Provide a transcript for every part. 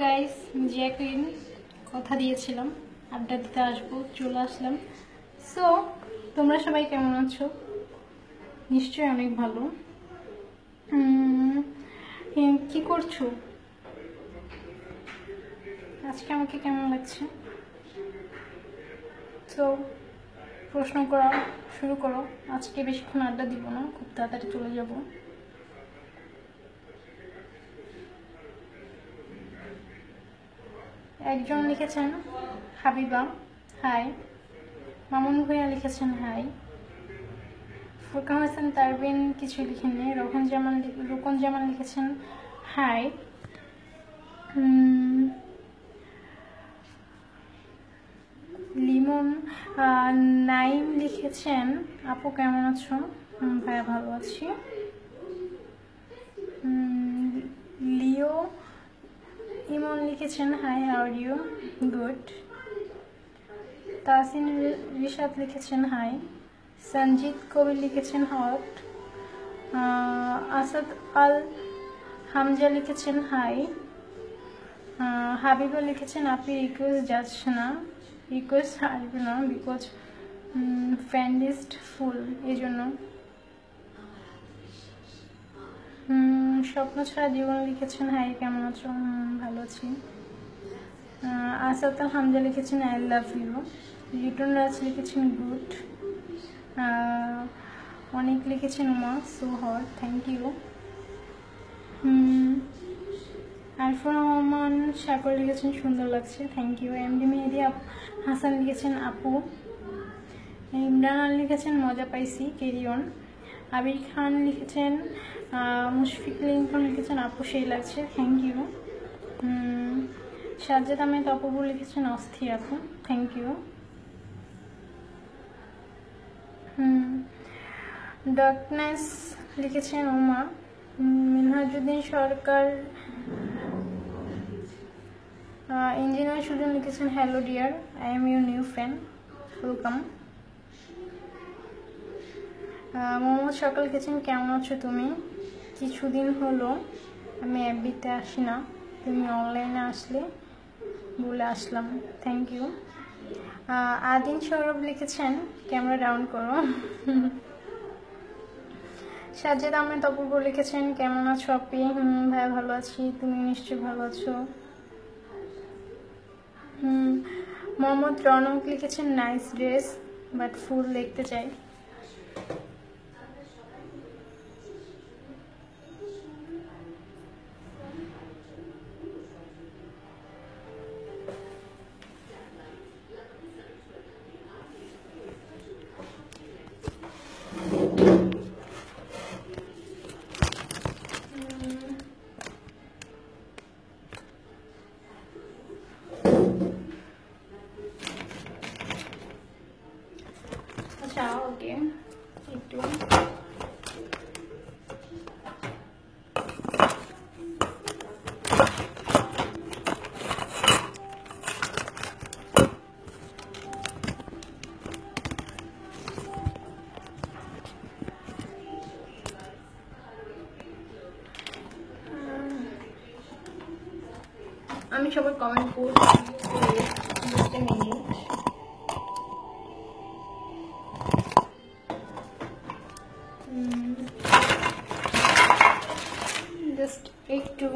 Guys, Jacqueline কথা দিয়েছিলাম আড্ডা দিতে আসবো, চলে আসলাম। সো তোমরা সবাই কেমন আছো? নিশ্চয়ই অনেক ভালো। কি করছো আজকে? আমাকে কেমন লাগছে? তো প্রশ্ন করা শুরু করো। আজকে বেশিক্ষণ আড্ডা দিব না, খুব তাড়াতাড়ি চলে যাব। একজন লিখেছেন হাবিবা হাই, মামুন ভূঁইয়া লিখেছেন হাই, ফুরকান হাসান তারবিন কিছু লিখেননি, রুকন জামান লিখেছেন হাই, লিমন নাইম লিখেছেন আপু কেমন আছো? ভাইয়া ভালো আছি। লিও ইমন লিখেছেন hi, how are you? Good. Tasin Rishad লিখেছেন হাই, সঞ্জিত কবির লিখেছেন হট, আসাদ আল হামজা লিখেছেন হাই, হাবিবা লিখেছেন আপনি রিকোয়েস্ট যাচ্ছে না, রিকোয়েস্ট আসবে না বিকজ ফ্রেন্ড লিস্ট ফুল, এই জন্য। স্বপ্ন ছাড়া জীবন লিখেছেন হাই, কেমন আছো? ভালো আছি। আসাদ আল হামজা লিখেছেন I love you, Riton Raj লিখেছেন গুড, অনেক লিখেছেন Uma so hot, thank you. Arfur Rahman Sagar লিখেছেন সুন্দর লাগছে, thank you. MD Mehedi Hasan লিখেছেন আপু, ইমরান আল লিখেছেন মজা পাইছি, ক্যারি অন। আবির খান লিখেছেন, মুশফিক লিঙ্কন লিখেছেন আপু সেই লাগছে, থ্যাংক ইউ। সাজ্জাদ আহমেদ অপূর্ব লিখেছেন অস্থির আপু, থ্যাংক ইউ। ডার্কনেস লিখেছেন উমা। মিনহাজুদ্দিন সরকার ইঞ্জিনিয়ার সুজন লিখেছেন hello dear, I am your new friend, welcome. Mohammad সকাল লিখেছেন কেমন আছো তুমি? কিছুদিন হলো আমি এফবিতে আসি না, তুমি অনলাইনে আসলে বলে আসলাম, থ্যাংক ইউ। আদিন সৌরভ লিখেছেন ক্যামেরা ডাউন করো। সাজ্জাদ আহমেদ অপূর্ব লিখেছেন কেমন আছো আপনি? ভাইয়া ভালো আছি, তুমি নিশ্চয়ই ভালো আছো। মোহাম্মদ রনক লিখেছেন নাইস ড্রেস বাট ফুল দেখতে চাই। আচ্ছা ওকে, একটু আমি সবার কমেন্ট করছি, জাস্ট একটু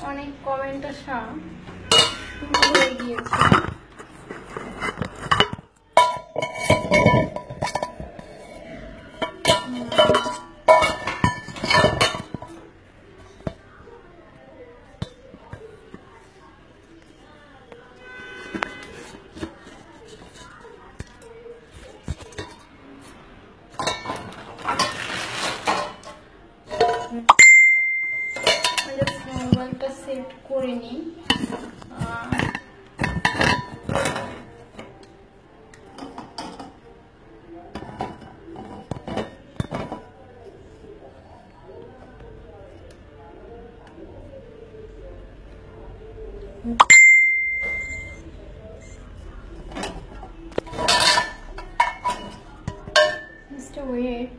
অনেক কমেন্ট আসা শুরু হয়ে গিয়েছে। সেট করে নিই। Just wait.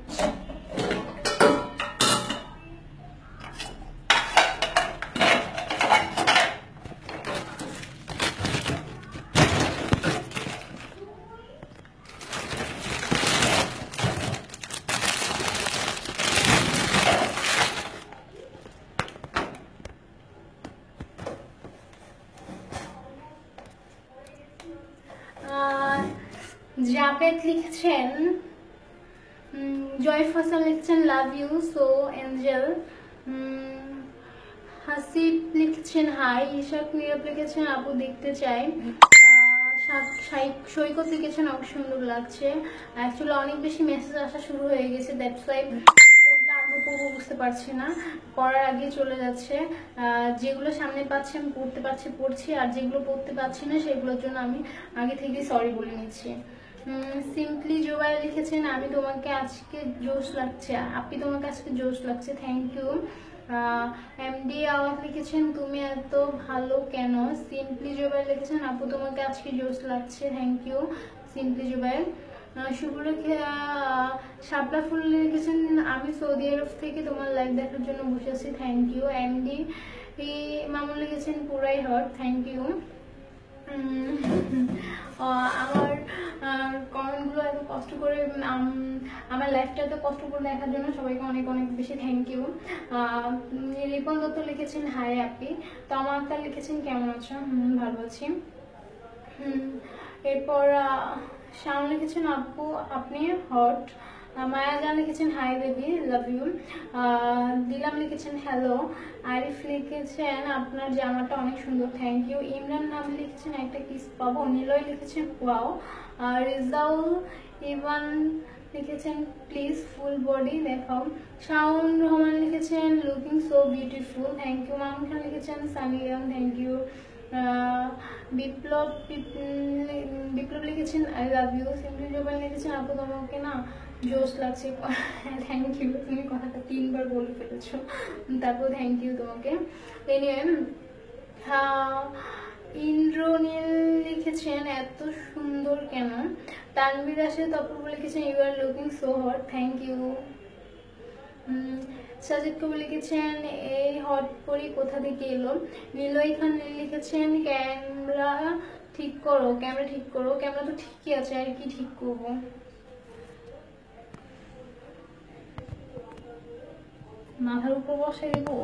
জাবেদ লিখেছেন, জয় ফসল লিখছেন love you so angel, Hasib লিখছেন হাই, ইশাক নীরব লিখেছেন আপু দেখতে চাই, সৈকত লিখেছেন অনেক সুন্দর লাগছে। অ্যাকচুয়ালি অনেক বেশি মেসেজ আসা শুরু হয়ে গেছে, দ্যাটস ওয়াই কোনটা আগে পড়বো বুঝতে পারছি না, পড়ার আগে চলে যাচ্ছে। যেগুলো সামনে পাচ্ছি আমি পড়তে পারছি পড়ছি, আর যেগুলো পড়তে পারছি না সেগুলোর জন্য আমি আগে থেকে সরি বলে নিচ্ছি। সিম্পলি জোবাইল লিখেছেন আমি তোমাকে আজকে জোশ লাগছে, আপনি তোমাকে আজকে জোশ লাগছে, থ্যাংক ইউ। এমডি আওয়াজ লিখেছেন তুমি এত ভালো কেন, সিম্পলি জোবাইল লিখেছেন আপু তোমাকে আজকে জোশ লাগছে, থ্যাংক ইউ সিম্পলি জোবাইল। শুভরেখা শাপলা ফুল লিখেছেন আমি সৌদি আরব থেকে তোমার লাইভ দেখার জন্য বসে আছি, থ্যাংক ইউ। এমডি মামুন লিখেছেন পুরাই হট, থ্যাংক ইউ। আমার কমেন্টগুলো এত কষ্ট করে আমার লাইফটা এত কষ্ট করে দেখার জন্য সবাইকে অনেক অনেক বেশি থ্যাংক ইউ। রিপন দত্ত লিখেছেন হাই আপি, তমা আক্তার লিখেছেন কেমন আছো, ভালো আছি। এরপর শাম লিখেছেন আপু আপনি হট, মায়া জান লিখেছেন হাই বেবি লাভ ইউ, দিলাম লিখেছেন হ্যালো, আরিফ লিখেছেন আপনার জামাটা অনেক সুন্দর, থ্যাংক ইউ। ইমরান নাম লিখেছেন একটা কিস পাবো, নিলয় লিখেছেন ওয়াও, রিজাউল ইভান লিখেছেন প্লিজ ফুল বডি দেখাও, শাওন রহমান লিখেছেন looking so beautiful, thank you. Mamun Khan লিখেছেন সানিয়াম, থ্যাংক ইউ। বিপ্লব লিখেছেন I love you, simply Jobail লিখেছেন আপু তোমাকে না জোশ লাগছে, থ্যাংক ইউ, তুমি কথাটা 3 বার বলে ফেলেছো, তারপর থ্যাংক ইউ তোমাকে। ইন্দ্রনীল লিখেছেন এত সুন্দর কেন, তানভীর রাশেদ অপূর্ব লিখেছেন you are looking so hot, thank you. Sajid Kobi লিখেছেন এই হট পরি কোথা থেকে এলো, নিলয় খান লিখেছেন ক্যামেরা ঠিক করো, ক্যামেরা ঠিক করো, ক্যামেরা তো ঠিকই আছে আর কি ঠিক করবো। মাথার উপর বসে দেবো,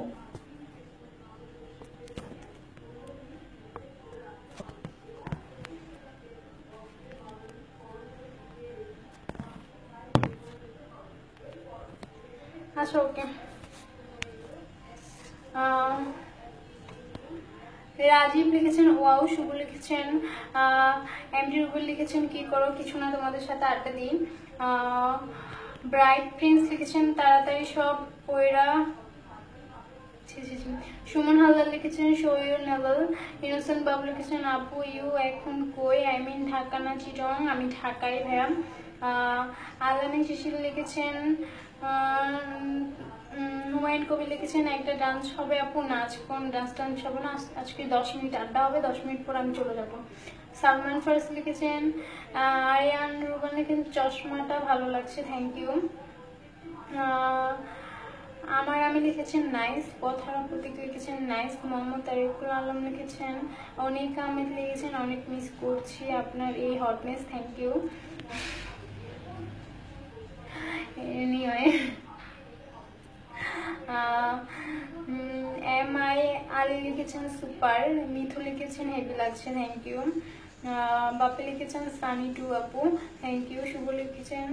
আচ্ছা ওকে। রাজীব লিখেছেন ওয়াও, শুভ লিখেছেন এমডি রুবেল লিখেছেন কি করো কিছু না তোমাদের সাথে আড্ডা দিই, ব্রাইট প্রিন্স লিখেছেন তাড়াতাড়ি সব পয়রা, সুমন হালদার লিখেছেন শো ইউর নেভেল, ইনোসেন্ট বাবু লিখেছেন আপু ইউ এখন কই, আই মিন ঢাকা না চিটং, আমি ঢাকায় ভাইয়া। আলানি শিশির লিখেছেন হুমায়ুন কবি লিখেছেন একটা ডান্স হবে আপু, নাচ কোন ডান্স টান্স হবে না, আজকে 10 মিনিট আড্ডা হবে, 10 মিনিট পর আমি চলে যাবো। সালমান ফারস লিখেছেন, আরিয়ান রুবান লিখেছেন চশমাটা ভালো লাগছে, থ্যাংক ইউ। আমার আমি লিখেছেন নাইস, পথহারা প্রতীক লিখেছেন নাইস, মোহাম্মদ তারিকুল আলম লিখেছেন অনেক, আহমেদ লিখেছেন অনেক মিস করছি আপনার এই hotness, thank you. Anyway M I Ali লিখেছেন সুপার, মিথু লিখেছেন হেভি লাগছে, থ্যাংক ইউ। বাপি লিখেছেন সানি টু আপু, থ্যাংক ইউ। শুভ লিখেছেন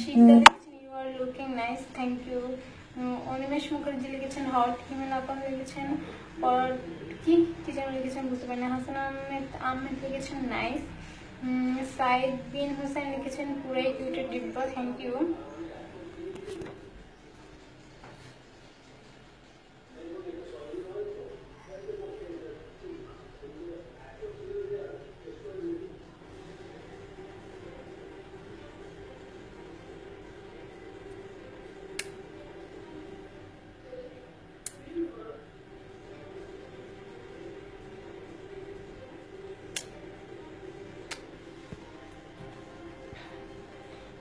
শিকদা লিখেছেন you are looking nice, thank you. Animesh Mukherjee লিখেছেন হট, হিমেল আকান লিখেছেন কি যেন লিখেছেন বুঝতে পারি না, হাসান আহমেদ লিখেছেন নাইস, সাইদ বিন হোসেন লিখেছেন পুরাই কিউটের ডিব্বা, থ্যাংক ইউ।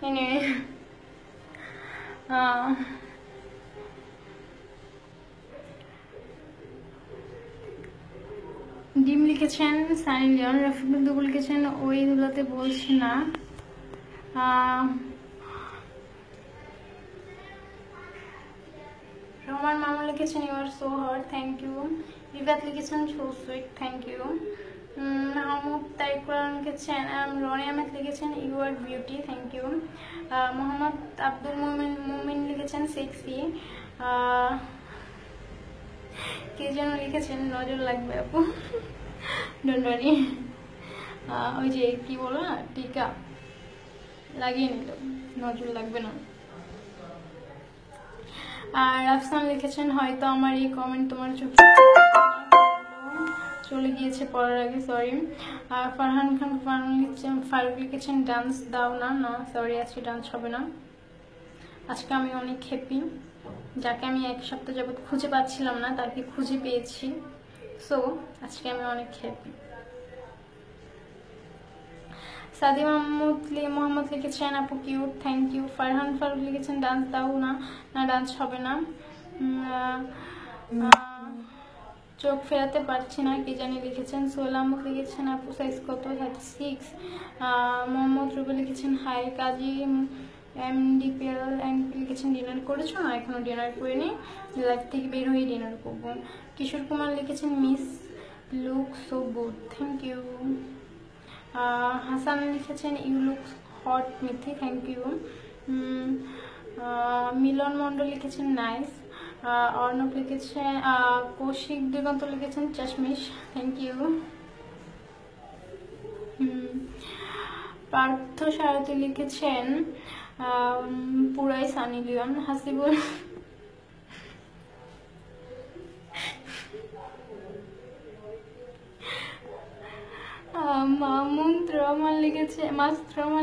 Anyway, ডিম লিখেছেন সানি লিওন। রফিকুল দুবুল লিখেছেন ওই দুলাতে বলছি না। রহমান মামুন লিখেছেন you are so hot, thank you. বিবাদ লিখেছেন so sweet, thank you. Mahmud তাইকুরান লিখেছেন, রনি আহমেদ লিখেছেন you are beauty, thank you. Mohammad Abdul Mumin লিখেছেন সেক্সি। কে যেন লিখেছেন নজর লাগবে আপু, ডোন্ট ওয়ারি। ওই যে কি বলো না, টিকা লাগিয়ে নিল, নজর লাগবে না। আর আফসান লিখেছেন হয়তো আমার এই কমেন্ট তোমার চোখে চলে গিয়েছে পড়ার আগে, সরি। ফারহান খান ফারুক লিখেছেন ডান্স দাও না। না সরি, আজকে ডান্স হবে না। আজকে আমি অনেক হ্যাপি, যাকে আমি এক সপ্তাহ যাবত খুঁজে পাচ্ছিলাম না তাকে খুঁজে পেয়েছি, সো আজকে আমি অনেক হ্যাপি। সাদি মোহাম্মদ লিখেছেন আপু cute, thank you. Farhan Faruk লিখেছেন ডান্স দাও না। না ডান্স হবে না। চোখ ফেরাতে পারছি না কি জানি লিখেছেন। সোহেল আহমদ লিখেছেন আপু সাইজ কত, 36। মোহাম্মদ রুবেল লিখেছেন হাই। কাজী MDPL লিখেছেন ডিনার করেছো না, এখনো ডিনার করিনি, লাইফ থেকে বের হয়ে ডিনার করবো। কিশোর কুমার লিখেছেন miss look so good, thank you. Hasan লিখেছেন you look hot Mithi, thank you. Milon Mondal লিখেছেন নাইস। অর্ণব লিখেছেন, কৌশিক দিগন্ত লিখেছেন চশমিশ, থ্যাংক ইউ। পার্থ সারথী লিখেছেন পুরাই সানি লিওন। হাসিবুল মাহমুদ রহমান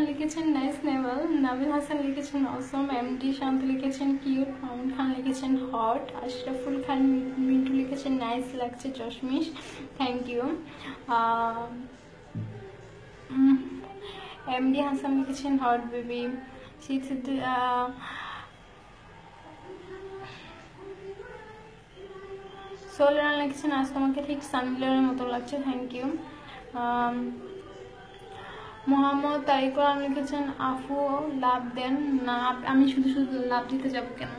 লিখেছেন নাইস নেভাল। নাবিল হাসান লিখেছেন অসম। MD শান্ত লিখেছেন কিউট। মামুন খান লিখেছেন হট। আশরাফুল খান মিন্টু লিখেছেন নাইস লাগছে চশমিশ, থ্যাংক ইউ। MD হাসান লিখেছেন হট বেবি। সোলান লিখেছেন আজ তোমাকে ঠিক সানি লিওনের মতো লাগছে, থ্যাংক ইউ। মোহাম্মদ তারিকুল লিখেছেন আফু লাভ দেন না। আমি শুধু শুধু লাভ দিতে যাব কেন,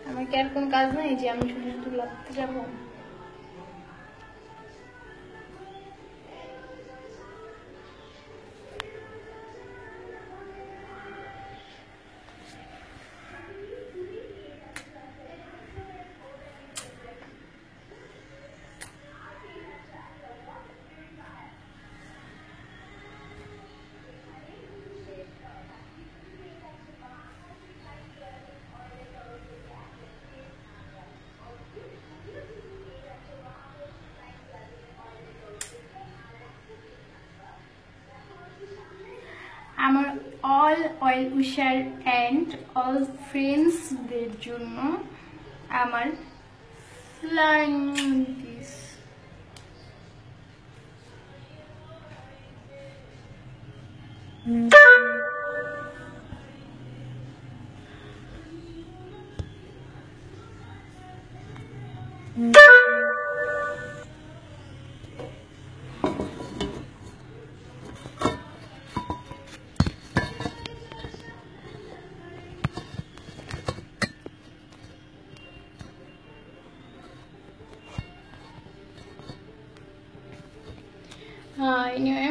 আমার কি আর কোনো কাজ নাই যে আমি শুধু শুধু লাভ দিতে যাবো। আমার অল অয়েল উষার অ্যান্ড অল ফ্রেন্ডসদের জন্য আমার ফ্লাইং কিস। Anyway,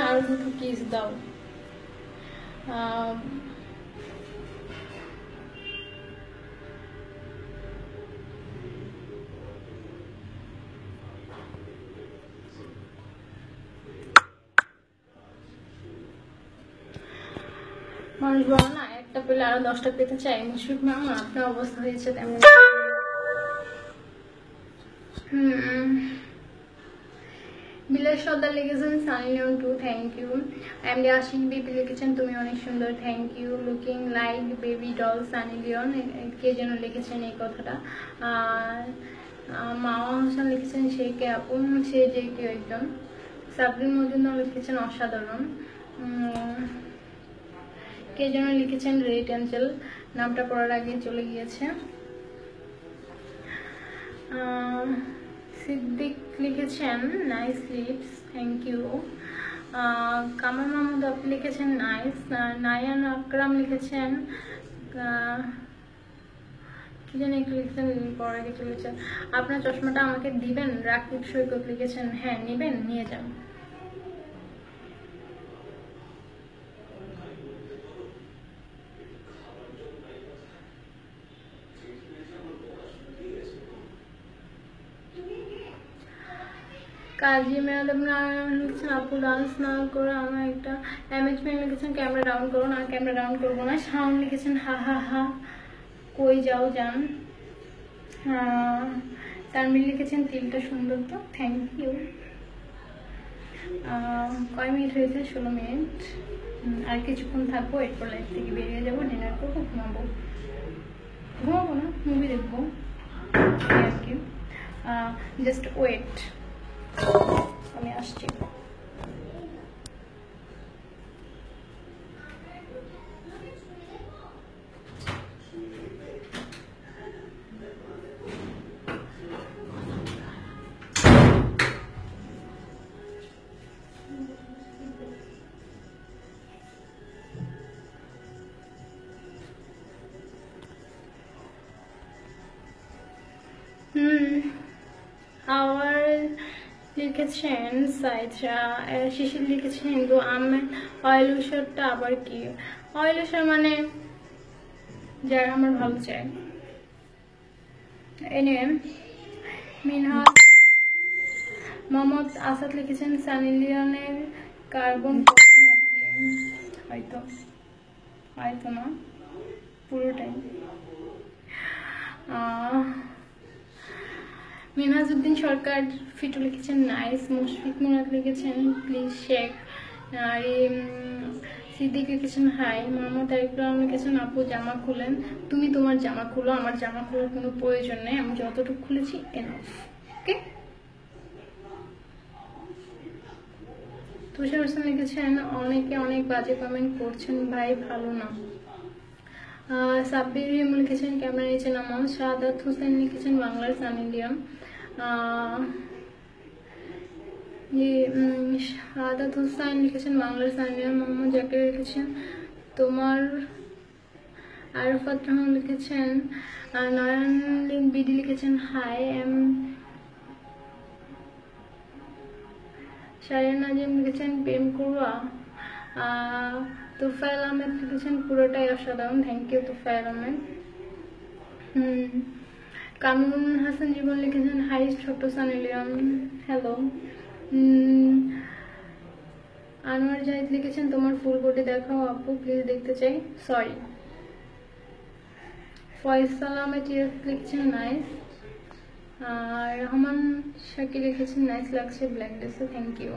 আরো দুটো কিস দাও। মানুষ বলো না একটা পেলে আরো 10টা পেতে চাই। মুশফিক মামা আপনার অবস্থা হয়েছে তেমন। বিলাস সর্দার লিখেছেন Sunny Leone too, thank you. MD Ashik BP লিখেছেন তুমি অনেক সুন্দর, thank you. Looking like baby doll Sunny Leone, কে যেন লিখেছেন এই কথাটা। মাওয়া হোসেন লিখেছেন সে কে আপু, সে যে কেউ একজন। সাবরিন মজুমদার লিখেছেন অসাধারণ। কে যেন লিখেছেন রেড অ্যাঞ্জেল, নামটা পড়ার আগে চলে গিয়েছে। সিদ্দিক লিখেছেন nice lips, thank you. Kamal Mahmud আপনি লিখেছেন নাইস। নায়ান আকরাম লিখেছেন কি জানি একটু লিখেছেন, পড়ার আগে চলেছেন। আপনার চশমাটা আমাকে দিবেন? রাকিব সৈকত লিখেছেন হ্যাঁ নিবেন, নিয়ে যান। কাজী ম্যাডাম লিখেছেন আপু ডান্স না করে আমার একটা অ্যামেজমেন্ট লিখেছেন ক্যামেরা ডাউন করুন, আর ক্যামেরা ডাউন করবো না। সাউন্ড লিখেছেন হা হা হা কই যাও যান। তানমিল লিখেছেন তিলটা সুন্দর তো, থ্যাংক ইউ। কয় মিনিট হয়েছে? 16 মিনিট। আর কিছুক্ষণ থাকবো, এরপর লাইফ থেকে বেরিয়ে যাবো, ডিনার করবো, ঘুমাবো। ঘুমাবো না, মুভি দেখবো আর কি। জাস্ট ওয়েট, আমি আসছি। আওয়ার লিখেছেন সাইজা, শিশির লিখেছেন হিন্দু আমের অয়েল উষারটা আবার কি? অয়েল উষার মানে যারা আমার ভালো চায়। এনিওয়ে, মিনহাজ মোহাম্মদ আসাদ লিখেছেন সানি লিওনের কার্বন কপি নাকি? হয়তো, হয়তো না পুরোটাই। মিনহাজউদ্দিন সরকার ফিটু লিখেছেন নাইস। মুশফিক মুরাদ লিখেছেন প্লিজ শেখ। আর সিদ্দিক লিখেছেন হাই। মোহাম্মদ আরিফুল লিখেছেন আপু জামা খুলেন। তুমি তোমার জামা খুলো, আমার জামা খোলার কোনো প্রয়োজন নেই, আমি যতটুকু খুলেছি এনাফ। ওকে। তুষার হোসেন লিখেছেন অনেকে অনেক বাজে কমেন্ট করছেন ভাই, ভালো না। সাব্বির রহিম লিখেছেন ক্যামেরা নিচে নামাও। শাহাদাত হোসেন লিখেছেন বাংলার সানি লিওন। শাহাদাত হোসেন লিখেছেন বাংলার সানি লিওন। মোহাম্মদ জাকির লিখেছেন তোমার। আরফাত রহমান লিখেছেন নয়ন বিডি লিখেছেন হাই এম। শারিয়া নাজিম লিখেছেন প্রেম করুয়া। তুফাইল আহমেদ লিখেছেন পুরোটাই অসাধারণ, থ্যাংক ইউ তুফাইল আহমেদ। কামরুন হাসান জীবন লিখেছেন হাই ছোট সানি লিওন, হ্যালো। আনোয়ার জাহিদ লিখেছেন তোমার ফুল বডি দেখাও আপু প্লিজ, দেখতে চাই, সরি। ফয়সাল আহমেদ লিখেছেন নাইস। রহমান শাকির লিখেছেন নাইস লাগছে ব্ল্যাক ড্রেসে, থ্যাংক ইউ।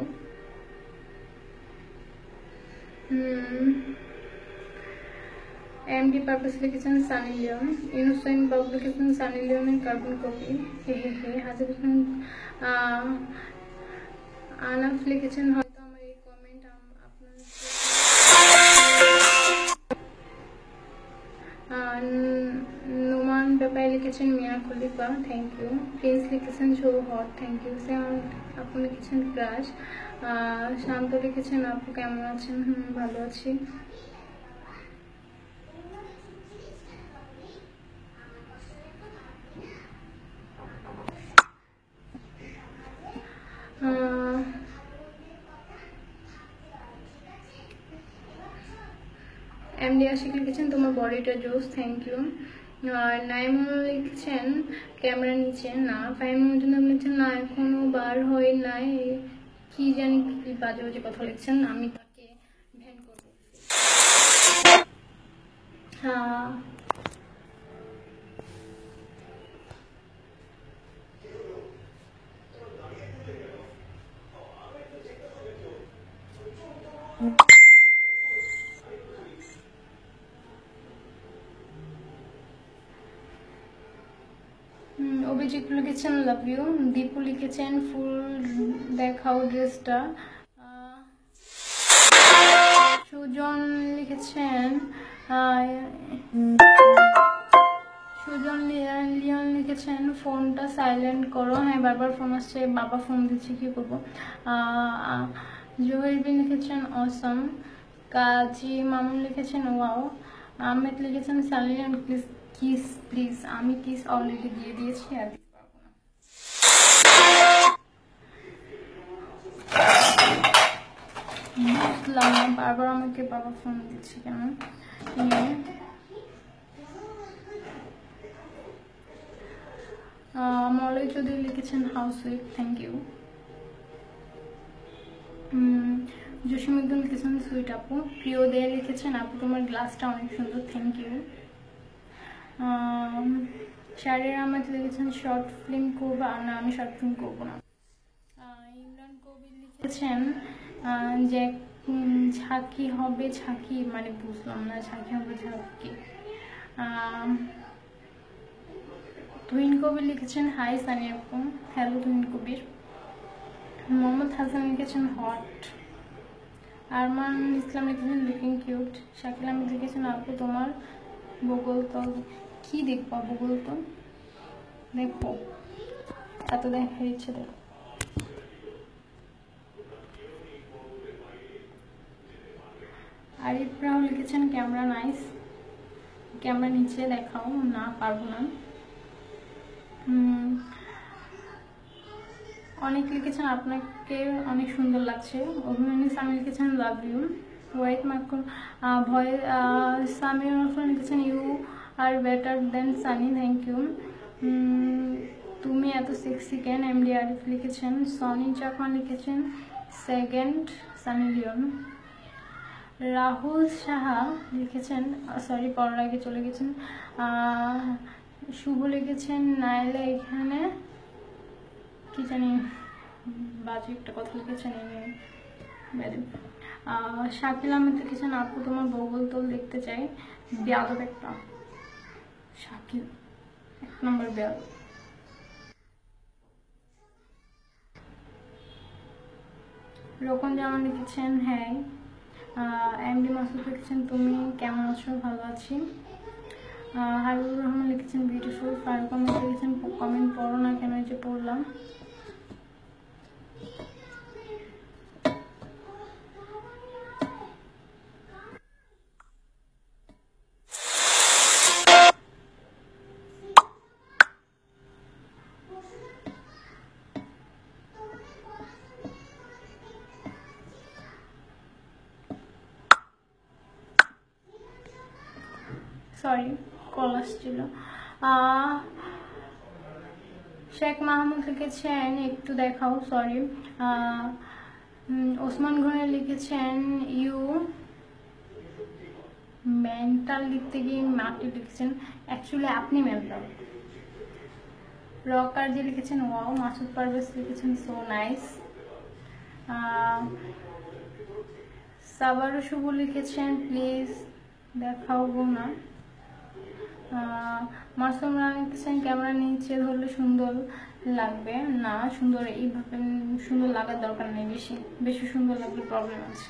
এমডি পারপাস লিখেছেন সানি লিওন। ইনোসেন বাবু লিখেছেন সানি লিওনের কার্বন কপি, হে হে হে। হাজির হোসেন আনাফ লিখেছেন হয়তো আমার এই কমেন্ট আপনার। নোমান ব্যাপারে লিখেছেন মিয়া খলিফা, থ্যাংক ইউ। প্রিন্স লিখেছেন সো হট, থ্যাংক ইউ। আপু লিখেছেন ক্রাশ। শান্ত লিখেছেন আপু কেমন আছেন? ভালো আছি। এমডি আশিক লিখেছেন তোমার বডিটা জোস, থ্যাংক ইউ। নাইমুল লিখেছেন ক্যামেরা নিচে না। ফাহিমুল লিখেছেন না এখনো বার হয় নাই, কি জানি কি বাজে বাজে কথা লিখছেন, আমি তাকে ভ্যান করবো। অভিজিৎ লিখেছেন লাভ ইউ। দীপু লিখেছেন ফুল দেখাও ড্রেসটা। সুজন লিখেছেন লিওন লিখেছেন ফোনটা সাইলেন্ট করো। হ্যাঁ, বারবার ফোন আসছে, বাবা ফোন দিচ্ছে, কি করবো। জহির বিন লিখেছেন অসম। কাজী মামুন লিখেছেন ওয়াও। আহমেদ লিখেছেন সাইলেন্ট প্লিজ কিস প্লিজ। আমি কিস অলরেডি দিয়ে দিয়েছি, আর দিতে পারবো না। বুঝলাম না বারবার আমাকে বাবা ফোন দিচ্ছে কেন। মলয় চৌধুরী লিখেছেন house week, thank you. Jasimuddin লিখেছেন সুইট আপু। প্রিয় দে লিখেছেন আপু তোমার গ্লাসটা অনেক সুন্দর, থ্যাংক ইউ। শাহরিয়ার আহমেদ লিখেছেন শর্ট ফিল্ম করবো না, আমি শর্ট ফিল্ম করবো না। ইমরান কবির লিখেছেন যে ঝাঁকি হবে, ঝাঁকি মানে বুঝলাম না, ঝাঁকি হবে ঝাঁকি। তুহিন কবির লিখেছেন হাই সানি আপু, হ্যালো তুহিন কবির। মোহাম্মদ হাসান লিখেছেন হট। আরমান ইসলাম লিখেছেন লুকিং কিউট। শাকিল আহমেদ লিখেছেন আপু তোমার বগল তল কি দেখবো, বগল তল দেখবো, এত দেখার ইচ্ছে দেখো। আরিফ রাহুল লিখেছেন ক্যামেরা নাইস, ক্যামেরা নিচে দেখাও না, পারবো না। অনেক লিখেছেন আপনাকে অনেক সুন্দর লাগছে। অভিমানী সামি লিখেছেন লাভ ইউ। হোয়াইট মার্কন ভয় সামির লিখেছেন you are better than Sunny, thank you. তুমি এত সেক্সি কেন। এমডি আরিফ লিখেছেন। সনি চাকমা লিখেছেন সেকেন্ড সানি লিওন। রাহুল সাহা লিখেছেন সরি পড়ার আগে চলে গেছেন। শুভ লিখেছেন নাইলা এখানে কি জানি বাজে একটা কথা লিখেছেন। শাকিল আহমেদ লিখেছেন আপু তোমার বগল তোল দেখতে চাই, বেয়াদব একটা। শাকিল 1 নম্বর বেয়াদব। রোকন জামান লিখেছেন হ্যাঁ। এমডি মাসুদ লিখেছেন তুমি কেমন আছো, ভালো আছি। হাবিবুর রহমান লিখেছেন বিউটিফুল। ফারুক আহমেদ লিখেছেন কমেন্ট পড়ো না কেন, যে পড়লাম। সরি কল আসছিল। শেখ মাহমুদ লিখেছেন একটু দেখাও, সরি। ওসমান ঘরে লিখেছেন ইউ মেন্টাল, লিখতে গিয়ে মাটি লিখেছেন, অ্যাকচুয়ালি আপনি মেন্টাল। রকার যে লিখেছেন ওয়াও। মাসুদ পারভেজ লিখেছেন সো নাইস। সাবারু শুভ লিখেছেন প্লিজ দেখাও না। মাসুম রানা লিখেছেন ক্যামেরা নিচে ধরলে সুন্দর লাগবে না, সুন্দর এইভাবে সুন্দর লাগার দরকার নেই, বেশি বেশি সুন্দর লাগলে প্রবলেম আছে।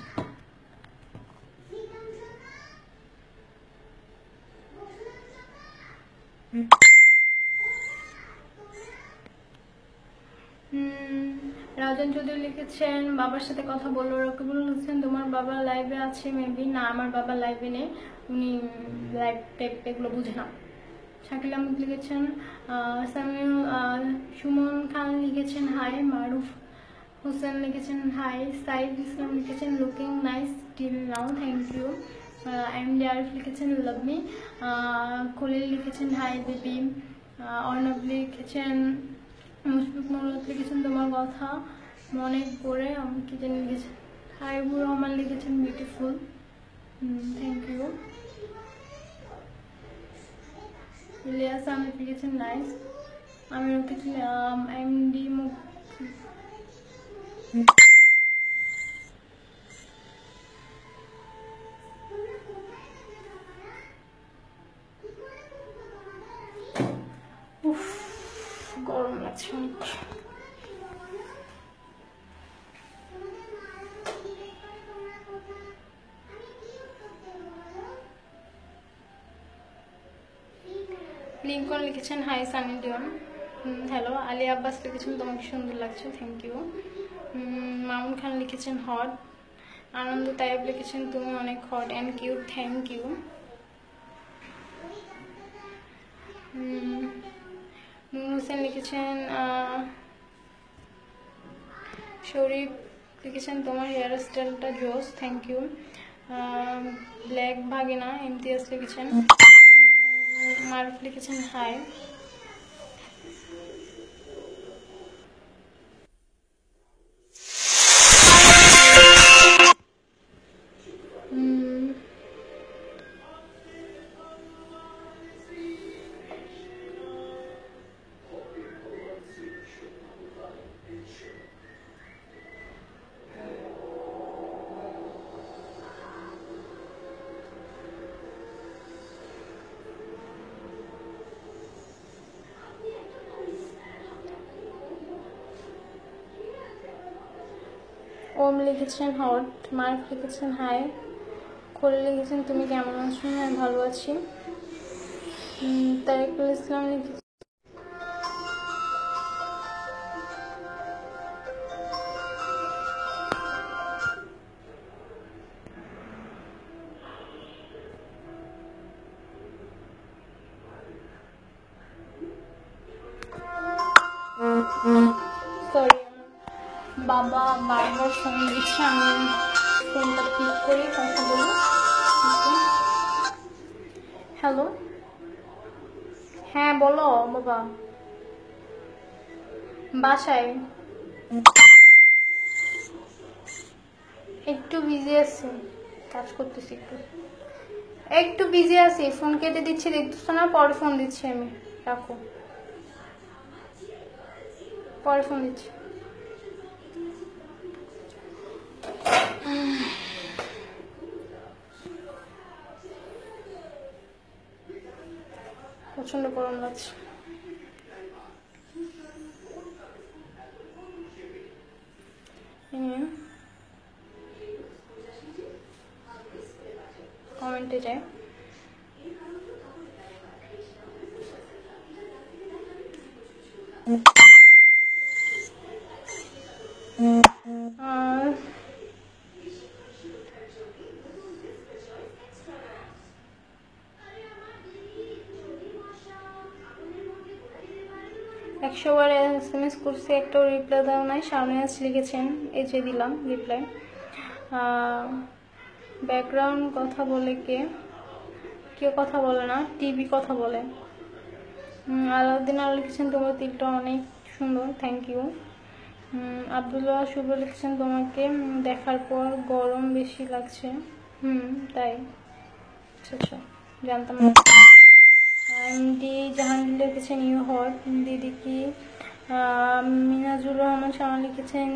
রাজন চৌধুরী লিখেছেন বাবার সাথে কথা বলো। রকিবুল হোসেন তোমার বাবা লাইভে আছে মেবি। না, আমার বাবা লাইভে নেই, উনি লাইভ টেপ এগুলো বুঝে না। শাকিল আহমেদ লিখেছেন সামিউল। সুমন খান লিখেছেন হাই। মারুফ হোসেন লিখেছেন হাই। সাইদ ইসলাম লিখেছেন looking nice till now, thank you. MD Arif লিখেছেন লাভ মি। খলিল লিখেছেন হাই বেবি। অর্ণব লিখেছেন মুশফিক মৌলত লিখেছেন তোমার কথা মনে করে, আমি কি জানি লিখেছেন। হাইবুর রহমান লিখেছেন beautiful, thank you. Ilias Ahmed লিখেছেন নাইস। আমি লিখেছি এমডি লাগছে অনেক। লিঙ্কন লিখেছেন hi Sunny Leone, hello. Ali Abbas লিখেছেন তোমাকে সুন্দর লাগছে, থ্যাংক ইউ। মামুন খান লিখেছেন হট। আনন্দ তাইব লিখেছেন তুমি অনেক hot and cute, thank you. Noor Hossain লিখেছেন শরীফ লিখেছেন তোমার হেয়ার স্টাইলটা জোস, থ্যাংক ইউ। ব্ল্যাক ভাগিনা ইমতিয়াজ লিখেছেন, মারুফ লিখেছেন হাই। ওম লিখেছেন হট, মার্ক লিখেছেন হাই, খোলে লিখেছেন তুমি কেমন আছো, হ্যাঁ ভালো আছি। তারিকুল ইসলাম লিখেছেন সরি বাবা বারবার ফোন দিচ্ছে, আমি ফোনটা পিক করি কথা বলি। হ্যালো, হ্যাঁ বলো বাবা। বাসায় একটু বিজি আছি, কাজ করতেছি, একটু বিজি আছি। ফোন কেটে দিচ্ছি, দেখতেছো না? পরে ফোন দিচ্ছি আমি, রাখো, পরে ফোন দিচ্ছি। প্রচন্ড গরম লাগছে। কমেন্টে যাই। একশোবার SMS করছি, একটাও রিপ্লাই দাও নাই। সামনে আজ লিখেছেন, এই যে দিলাম রিপ্লাই। ব্যাকগ্রাউন্ড কথা বলে কে? কেউ কথা বলে না, টিভি কথা বলে। আলাউদ্দিন আল লিখেছেন তোমার তিলটা অনেক সুন্দর, থ্যাংক ইউ। আব্দুল্লাহ শুভ লিখেছেন তোমাকে দেখার পর গরম বেশি লাগছে, তাই? আচ্ছা আচ্ছা, জানতাম না। এমডি জাহাঙ্গীর লিখেছেন ইউ হট দিদি কি। মিনাজুর রহমান শামা লিখেছেন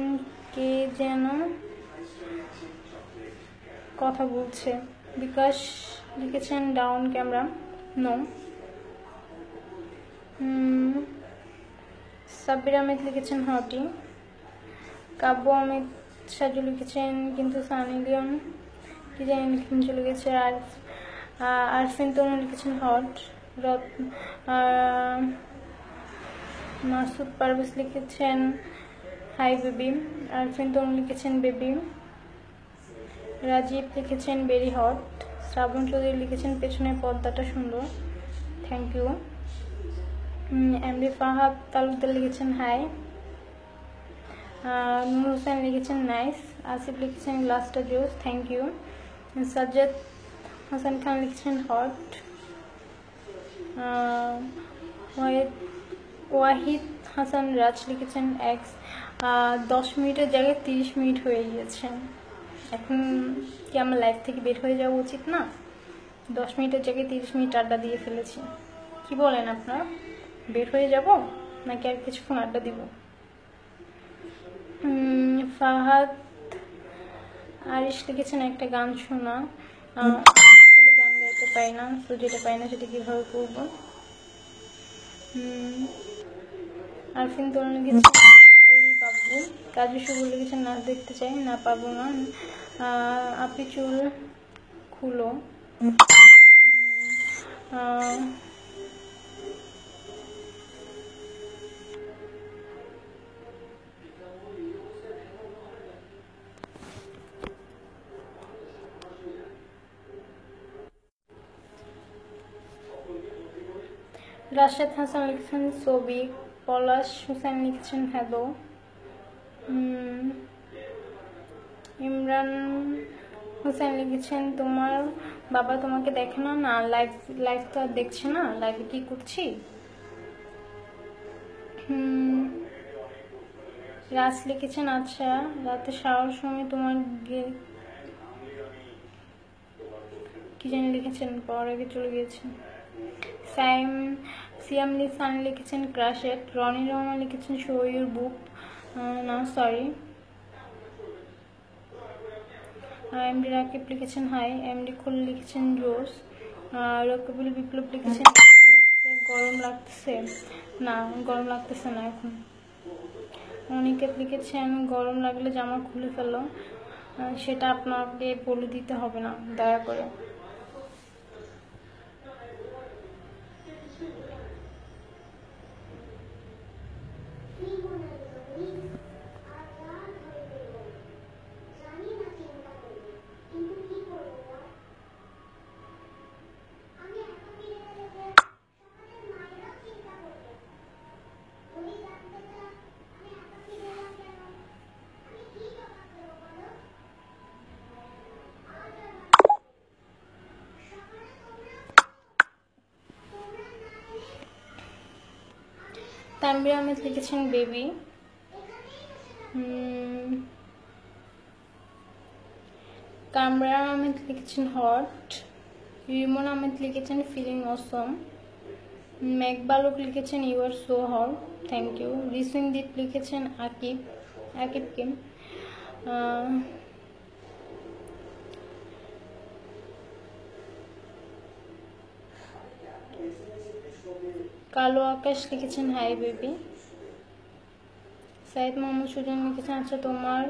কে যেন কথা বলছে। বিকাশ লিখেছেন down camera, no. Sabbir Ahmed লিখেছেন হটি। কাব্য আহমেদ সাজু লিখেছেন কিন্তু সানি লিওন কি জানি লিখেছেন চলে গেছে। আর আরফিন তনু লিখেছেন হট। মাসুদ পারভেজ লিখেছেন হাই বেবি। আরফিন তনু লিখেছেন বেবি। রাজীব লিখেছেন ভেরি হট। শ্রাবণ চৌধুরী লিখেছেন পেছনের পর্দাটা সুন্দর, thank you. MD Fahad Talukdar লিখেছেন হাই। নূর হোসেন লিখেছেন নাইস। আসিফ লিখেছেন গ্লাসটা juice, thank you. Sajjad Hasan Khan লিখেছেন হট। ওয়াহিদ হাসান রাজ লিখেছেন এক্স। 10 মিনিটের জায়গায় 30 মিনিট হয়ে গিয়েছে। এখন কি আমার লাইফ থেকে বের হয়ে যাওয়া উচিত না? 10 মিনিটের জায়গায় 30 মিনিট আড্ডা দিয়ে ফেলেছি, কি বলেন আপনারা? বের হয়ে যাব নাকি আর কিছুক্ষণ আড্ডা দিব? ফাহাদ আরিশ লিখেছেন একটা গান শোনা। গান গাইতে পারি না, তো যেটা পাই না সেটা কিভাবে করবো? আরফিন তোরণ লিখেছেন এই বাবু। কাজু শুভ লিখেছেন নাচ দেখতে চাই, না পাবো না। আপনি চুল খুলো। রাশেদ হাসান লিখেছেন ছবি। পলাশ হোসেন লিখেছেন হ্যালো। ইমরান হোসেন লিখেছেন তোমার বাবা তোমাকে দেখে না? না, লাইভ তো আর দেখছে না, লাইভে কি করছি। রাজ লিখেছেন আচ্ছা রাতে শাওয়ার সময় তোমার কি জানি লিখেছেন, পর আগে চলে গিয়েছেন। সিয়াম লিসান লিখেছেন ক্রাশেট। রনি রহমান লিখেছেন শো ইউর বুক, না সরি। এমডি রাকিব লিখেছেন হাই। এমডি খুল লিখেছেন রোজ। রকিবুল বিপ্লব লিখেছেন গরম লাগতেছে, না গরম লাগতেছে না এখন। অনিকেত লিখেছেন গরম লাগলে জামা খুলে ফেলো, সেটা আপনাকে বলে দিতে হবে না দয়া করে। তানভীর আহমেদ লিখেছেন বেবি। কামরান আহমেদ লিখেছেন হট। রিমন আহমেদ লিখেছেন ফিলিং অসম। মেঘবালক লিখেছেন you are so hot, thank you. Risindeep লিখেছেন আকিবকে। কালো আকাশ লিখেছেন হাই বেবি। সাইদ মোহাম্মদ সুজন লিখেছেন আচ্ছা তোমার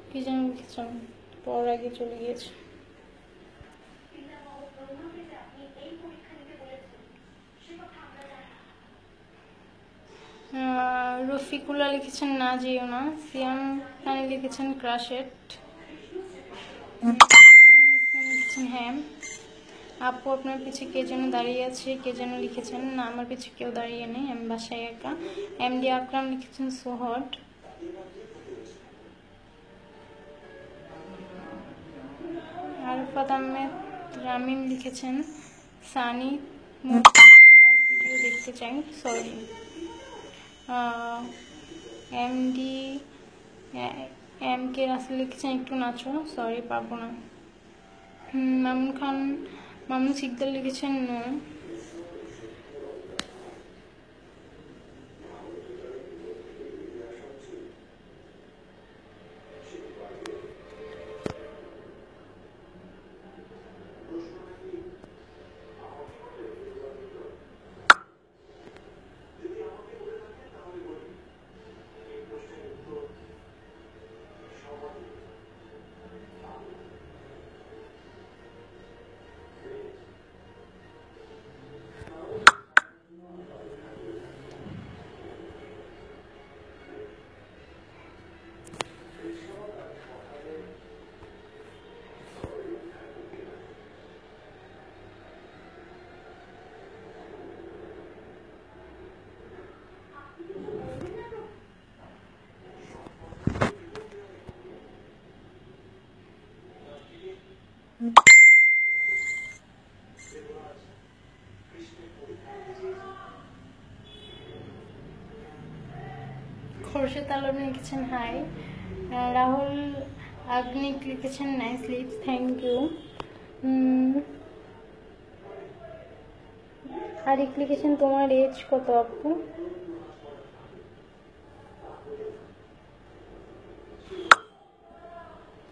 কি যেন লিখেছেন, পর আগে চলে গিয়েছে। রফিকুল্লাহ লিখেছেন না যেও না। সিয়াম খানি লিখেছেন ক্রাশেট। লিখেছেন হ্যাঁ। আপু আপনার পিছে কে যেন দাঁড়িয়ে আছে, কে যেন লিখেছেন, না আমার পিছে কেউ দাঁড়িয়ে নেই, আমি বাসায় একা। এমডি আকরাম লিখেছেন সো হট। আরফাত আহমেদ রামিন লিখেছেন সানি তোমার ভিডিও দেখতে চাই, sorry. MD M K Rasel লিখেছেন একটু নাচো, সরি পারবো না। মামুন সিকদার লিখেছেন নো। খোরশেদ আলম লিখেছেন হাই। রাহুল আগ্নিক লিখেছেন nice lips, thank you. Arik লিখেছেন তোমার এজ কত আপু?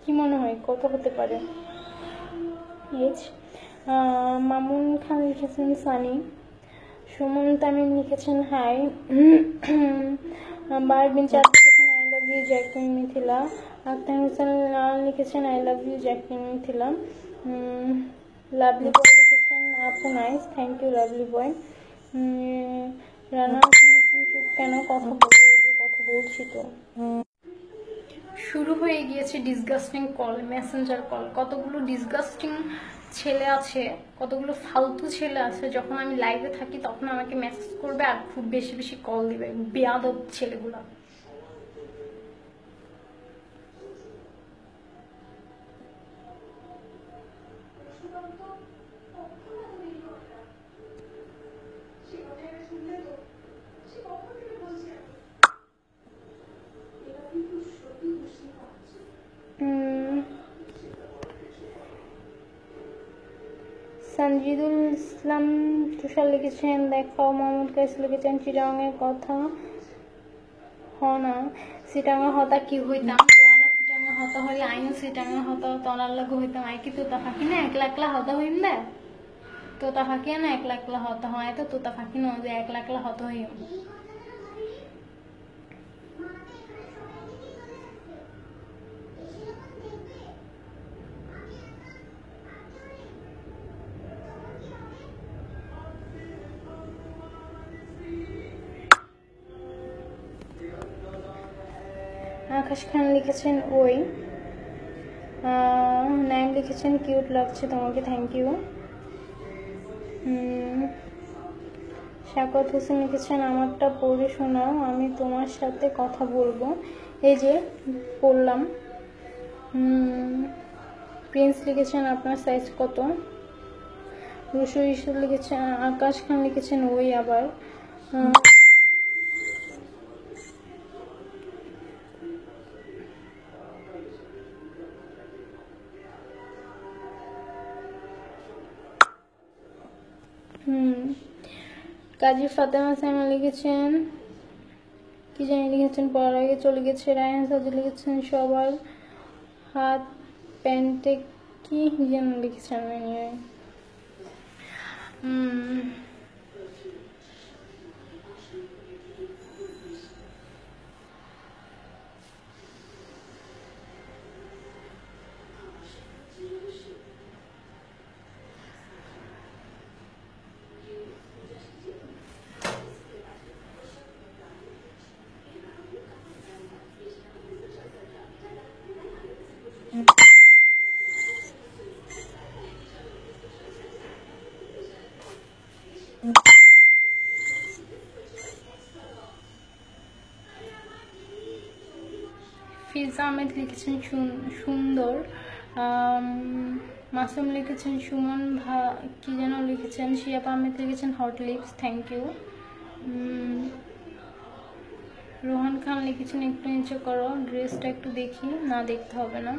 কি মনে হয় কত হতে পারে এজ? মামুন খান লিখেছেন সানি। সুমন তামিম লিখেছেন হাই। বারবিন চাঁদ লিখেছেন I love you Jacqueline Mithila. Akter Hossain লিখেছেন I love you Jacqueline Mithila. Lovely boy লিখেছেন আপু nice, thank you lovely boy. Rana চুপ কেন, কথা বলো, এই যে কথা বলছি তো। শুরু হয়ে গিয়েছে ডিসগাস্টিং কল, মেসেঞ্জার কল। কতগুলো ডিসগাস্টিং ছেলে আছে, কতগুলো ফালতু ছেলে আছে, যখন আমি লাইভে থাকি তখন আমাকে মেসেজ করবে আর খুব বেশি বেশি কল দিবে, বেয়াদব ছেলেগুলা। সঞ্জিদুল ইসলাম তুষার লিখেছেন দেখাও। মোহাম্মদ কাইস লিখেছেন চিটাগাংয়ের কথা হনা, চিটাগাং হতা কি হইতাম তোরা, চিটাগাং হতা হই আইন, চিটাগাং হতা তোরার লাগে হইতাম আই কি তোতা ফাঁকি না একলা একলা হতা হইম দে, তোতা ফাঁকি না একলা একলা হতা হয় তো তোতা ফাঁকি না যে একলা একলা হতা হইম। আকাশ খান লিখেছেন ওই। নাইম লিখেছেন কিউট লাগছে তোমাকে, থ্যাংক ইউ। শাকত হোসেন লিখেছেন আমারটা পড়ে শোনাও, আমি তোমার সাথে কথা বলবো। এই যে পড়লাম। প্রিন্স লিখেছেন আপনার সাইজ কত। রুশু ঈশ্বর লিখেছেন, আকাশ খান লিখেছেন ওই আবার। কাজী ফাতেমা সাইমা লিখেছেন কি জানি লিখেছেন পড়ার আগে চলে গেছে। রায়হান সাজু লিখেছেন সবার হাত প্যান্টে কি যেন লিখেছেন। ফিজা আহমেদ লিখেছেন সুন্দর। মাসুম লিখেছেন সুমন কি যেন লিখেছেন। শিয়াব আহমেদ লিখেছেন hot lips, thank you. Rohan Khan লিখেছেন একটু নিচে করো, ড্রেসটা একটু দেখি, না দেখতে হবে না।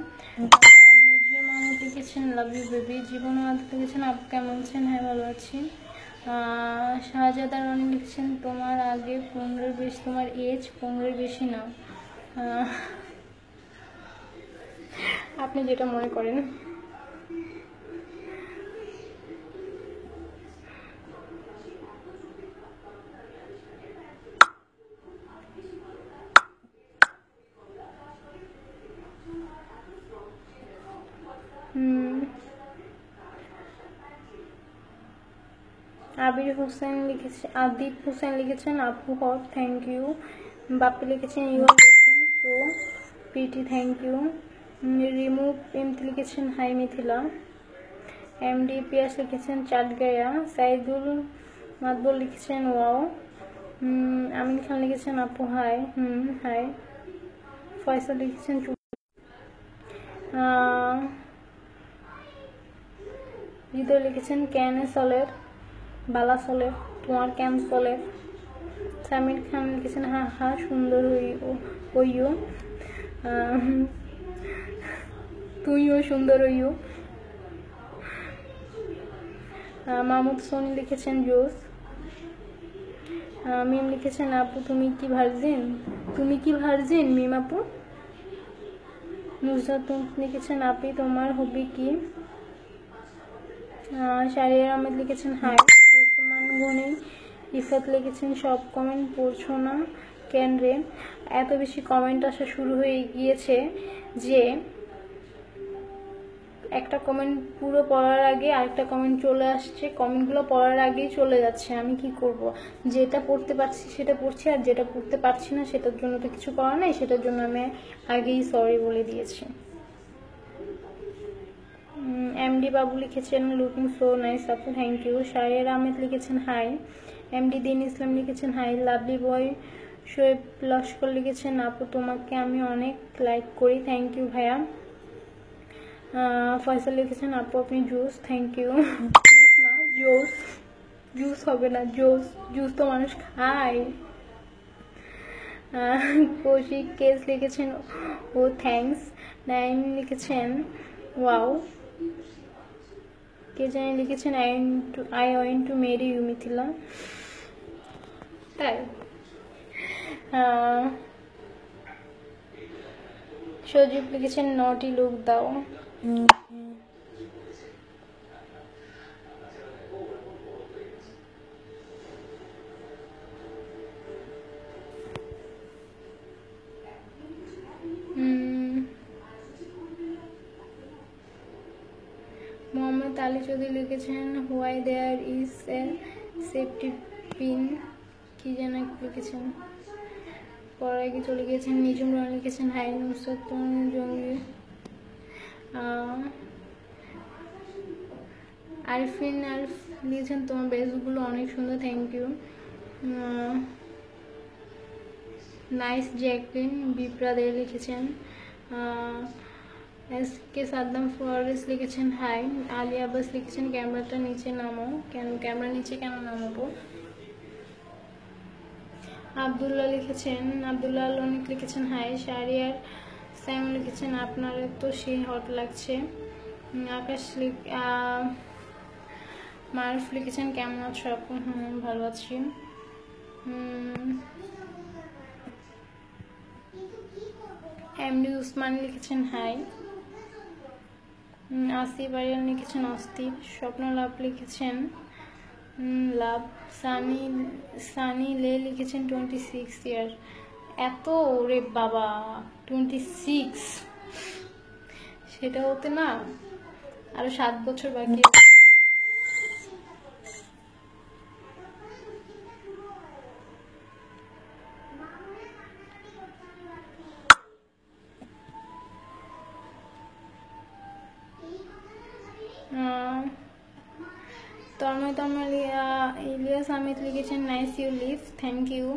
নিজু মাহমুদ লিখেছেন লাভ ইউ বেবি। জীবন মাধব লিখেছেন আপু কেমন আছেন, হ্যাঁ ভালো আছি। শাহজাদা রনি লিখেছেন তোমার আগে 15 বেশি, তোমার এজ 15 বেশি না। আপনি যেটা মনে করেন। আবির হোসেন লিখেছেন, আদিপ হোসেন লিখেছেন আপু হট, থ্যাংক ইউ। বাপি লিখেছেন you are looking so pretty, thank you. রিমুভ এমতি লিখেছেন হাই মিথিলা। এমডি পিয়াস লিখেছেন চাটগায়া। সাইদুল মাদবল লিখেছেন ওয়াও। আমিন খান লিখেছেন আপু হাই। হাই। ফয়সাল লিখেছেন হৃদয় লিখেছেন ক্যানে সলের বালা চলে, তোমার কেন চলে। সামির খান লিখেছেন হা হা সুন্দর হইও, তুইও সুন্দর হইও। মাহমুদ সোনি লিখেছেন জোস। মিম লিখেছেন আপু তুমি কি ভার্জিন, তুমি কি ভার্জিন মিম আপু। নুসরাত লিখেছেন আপি তোমার হবি কি। শাহরিয়ার আহমেদ লিখেছেন হাই। ওসমান গনি ইফাত লিখেছেন সব কমেন্ট পড়ছো না কেন রে? এত বেশি কমেন্ট আসা শুরু হয়ে গিয়েছে যে একটা কমেন্ট পুরো পড়ার আগে আরেকটা কমেন্ট চলে আসছে, কমেন্টগুলো পড়ার আগেই চলে যাচ্ছে। আমি কি করব? যেটা পড়তে পারছি সেটা পড়ছি, আর যেটা পড়তে পারছি না সেটার জন্য তো কিছু করার নাই, সেটার জন্য আমি আগেই সরি বলে দিয়েছি। এমডি বাবু লিখেছেন লুকিং সো নাইস আপু, থ্যাংক ইউ। শায়ের আহমেদ লিখেছেন হাই। এমডি দিন ইসলাম লিখেছেন হাই। লাভলি বয় শোয়েব লস্কর লিখেছেন আপু তোমাকে আমি অনেক লাইক করি, থ্যাংক ইউ ভাইয়া। ফয়সাল লিখেছেন আপু আপনি জুস, থ্যাংক ইউ। জুস না জোস, জুস হবে না জোস, জুস তো মানুষ খায়। কৌশিক কেস লিখেছেন ও থ্যাংকস। নাইন লিখেছেন ওয়াও। কে জানি লিখেছেন I went to marry you Mithila, তাই। সজীব লিখেছেন নটি লুক দাও। মোহাম্মদ আলী চৌধুরী লিখেছেন why there is a safety pin, কি যেন লিখেছেন, পরে আগে চলে গিয়েছেন। নিজুম রহমান লিখেছেন হাই নুসরাত জঙ্গি। আরিফিন আরিফ লিখেছেন তোমার বেসগুলো অনেক সুন্দর, থ্যাংক ইউ। নাইস জ্যাকলিন বিপ্রা দে লিখেছেন। এস কে সাদ্দাম ফরেস লিখেছেন হাই। আলী আব্বাস লিখেছেন ক্যামেরাটা নিচে নামো, কেন ক্যামেরা নিচে কেন নামাবো? আবদুল্লাহ লিখেছেন, আবদুল্লাহ অনেক লিখেছেন হাই। শাহরিয়ার সাইমন লিখেছেন আপনারা তো সেই হট লাগছে। আকাশ মারুফ লিখেছেন কেমন আছো আপু? ভালো আছি। এমডি উসমান লিখেছেন হাই। আসিফ আরিয়ান লিখেছেন অস্থির। স্বপ্ন লাভ লিখেছেন লাভ। সানি লে লিখেছেন 26 ইয়ার। এত রে বাবা, 26, সেটা হতে না আরো 7 বছর বাকি। তন্ময় ইলিয়াস আহমেদ লিখেছেন nice you live, thank you.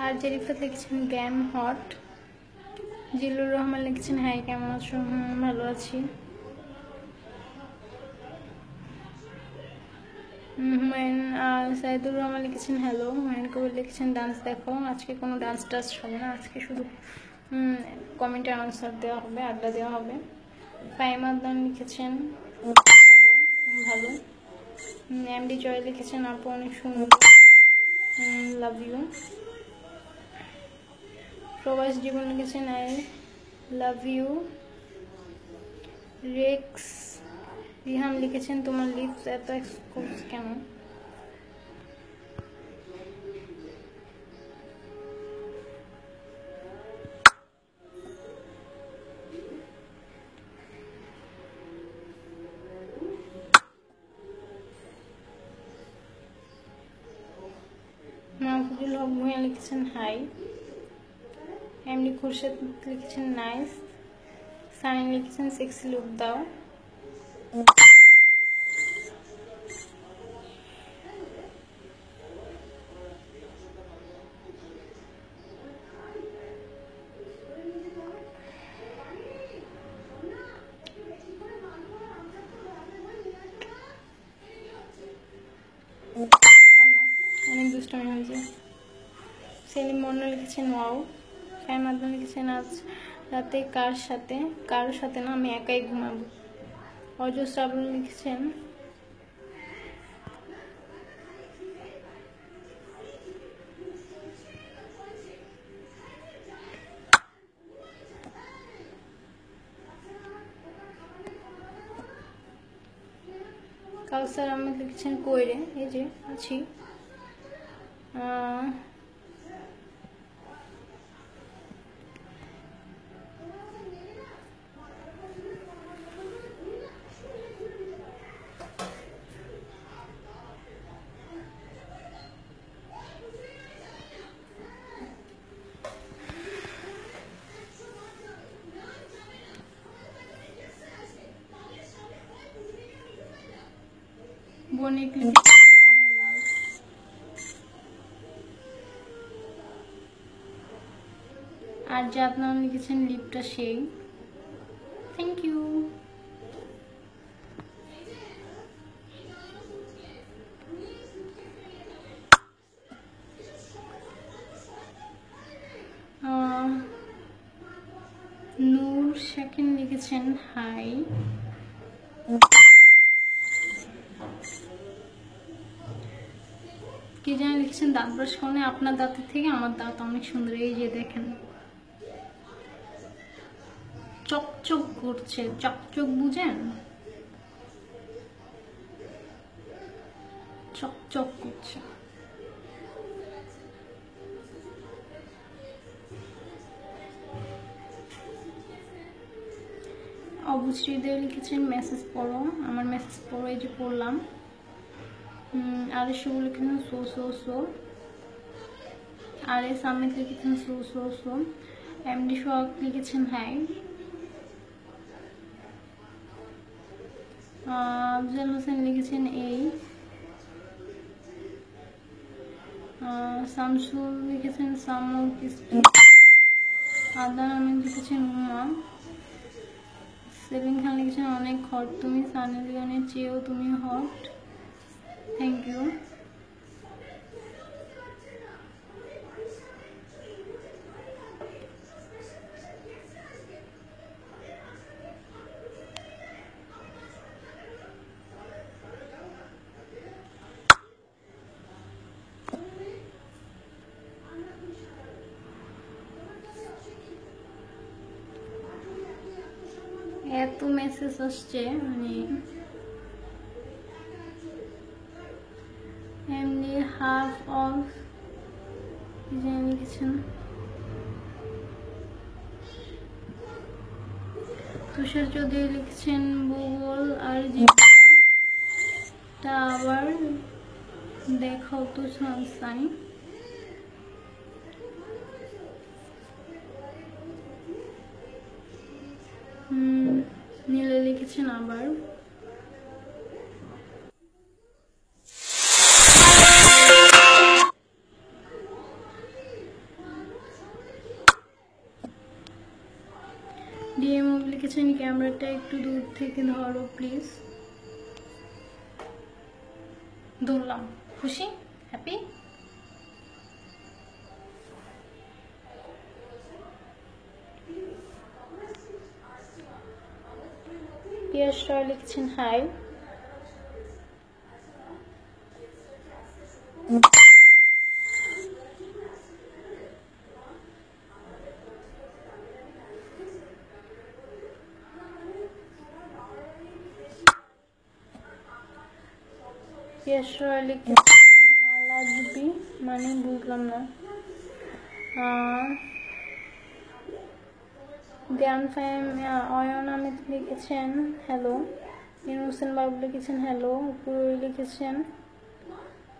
আর জেরিফাত লিখেছেন গ্যাম হট। জিল্লুর রহমান লিখেছেন হাই কেমন আছো? ভালো আছি। সাইদুর রহমান লিখেছেন হ্যালো। হুমায়ুন কবির লিখেছেন ডান্স দেখো। আজকে কোনো ডান্স টান্স হবে না, আজকে শুধু কমেন্টে আনসার দেওয়া হবে, আড্ডা দেওয়া হবে। ফাইমাদান লিখেছেন ভালো। এমডি জয় লিখেছেন আপু অনেক সুন্দর, লাভ ইউ। প্রবাস জীবন লিখেছেন I love you. Rex Riham লিখেছেন তোমার লিপস এত এক্সপোজ কেন? মাহফুজুল হক ভূঁইয়া লিখেছেন হাই। এমডি খুরশেদ লিখেছেন নাইস। সানি লিখেছেন সেক্সি লুক দাও। আর না, অনেক দুষ্টমি হয়েছে। সেলিম মন্ডল লিখেছেন ওয়াও। ফ্যান মাধ্যমে লিখেছেন আজ রাতে কারোর সাথে না, আমি একাই ঘুমাবো। অজস্র আবুল লিখেছেন কাউসার আহমেদ লিখেছেন কইরে, এই যে আছি। বণিক লিখেছেন লং লাভ। আর জাতনাম লিখেছেন লিপটা সেই। Thank you. নূর শাকিন লিখেছেন হাই। কে জানি লিখেছেন দাঁত ব্রাশ করলে আপনার দাঁতের থেকে আমার দাঁত অনেক সুন্দর, এই যে দেখেন চকচক করছে। চকচক বুঝেন? চকচক করছে। অবশ্যই লিখেছেন মেসেজ পড়ো, আমার মেসেজ পড়ো, এই যে পড়লাম। আর এস লিখেছেন সো সো সো। আর এস আহমেদ লিখেছেন সো সো সো। এমডি সোহাগ লিখেছেন হাই। আফজাল হোসেন লিখেছেন এই। শামসুল লিখেছেন সামর কিস্তি। আদান আহমেদ লিখেছেন উমা। সেলিম খান লিখেছেন অনেক হট তুমি, সানি লিওনের চেয়েও তুমি হট। Thank you. এত মেসেজ আসছে, মানে এমনি হাফ অফ লিখেছেন। তুষার চৌধুরী লিখছেন ভূগোল আর জীবনটা আবার দেখাও তো সানসাইন। নীলে লিখেছেন আবার। ডিএম লিখেছেন ক্যামেরাটা একটু দূর থেকে ধরো প্লিজ। ধরলাম। খুশি? হ্যাপি? পিয়াস রয় লিখেছেন হাই। পিয়াস রয় লিখেছেন আলাদবি, মানে বুঝলাম না। জ্ঞান ফাইম অয়ন আহমেদ লিখেছেন হ্যালো। হোসেন বাবু লিখেছেন হ্যালো। উপরে লিখেছেন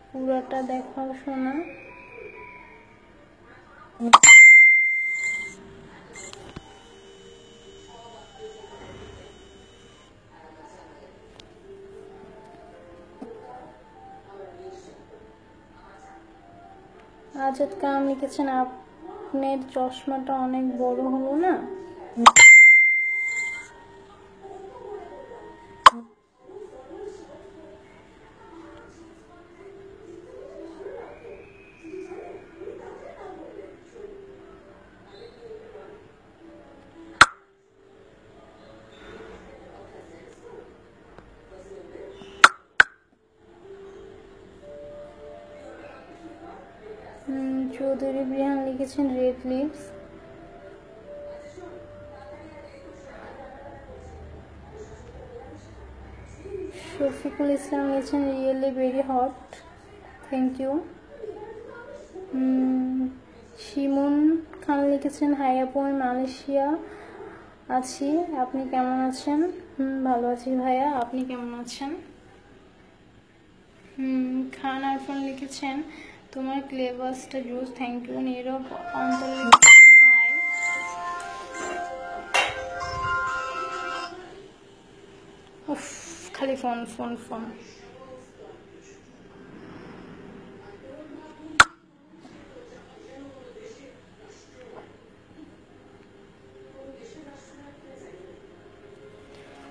পুরাটা দেখাও শোনা। আজাদ কালাম লিখেছেন আপনার চশমাটা অনেক বড় হলো না? চৌধুরী বিহান লিখেছেন রেড লিপস। শফিকুল ইসলাম লিখেছেন really very hot, thank you. Shimun Khan লিখেছেন হাই আপু, আমি মালয়েশিয়া আছি, আপনি কেমন আছেন? ভালো আছি ভাইয়া, আপনি কেমন আছেন? খান আরফান লিখেছেন তোমার ক্লেভাসটা জুস, থ্যাংক ইউ। নীরব অন্তর লিখেছেন হাই। উফ, খালি phone phone phone.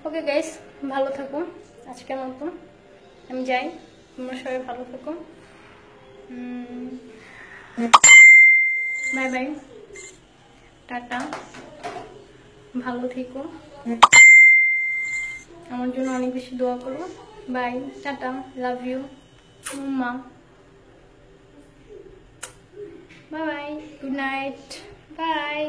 Okay guys, ভালো থাকো, আজকের মতো আমি যাই, তোমরা সবাই ভালো থাকো, বাই বাই, টাটা, ভালো থেকো, আমার জন্য অনেক বেশি দোয়া করো, বাই, টাটা, লাভ ইউ মা, bye bye, good night, by.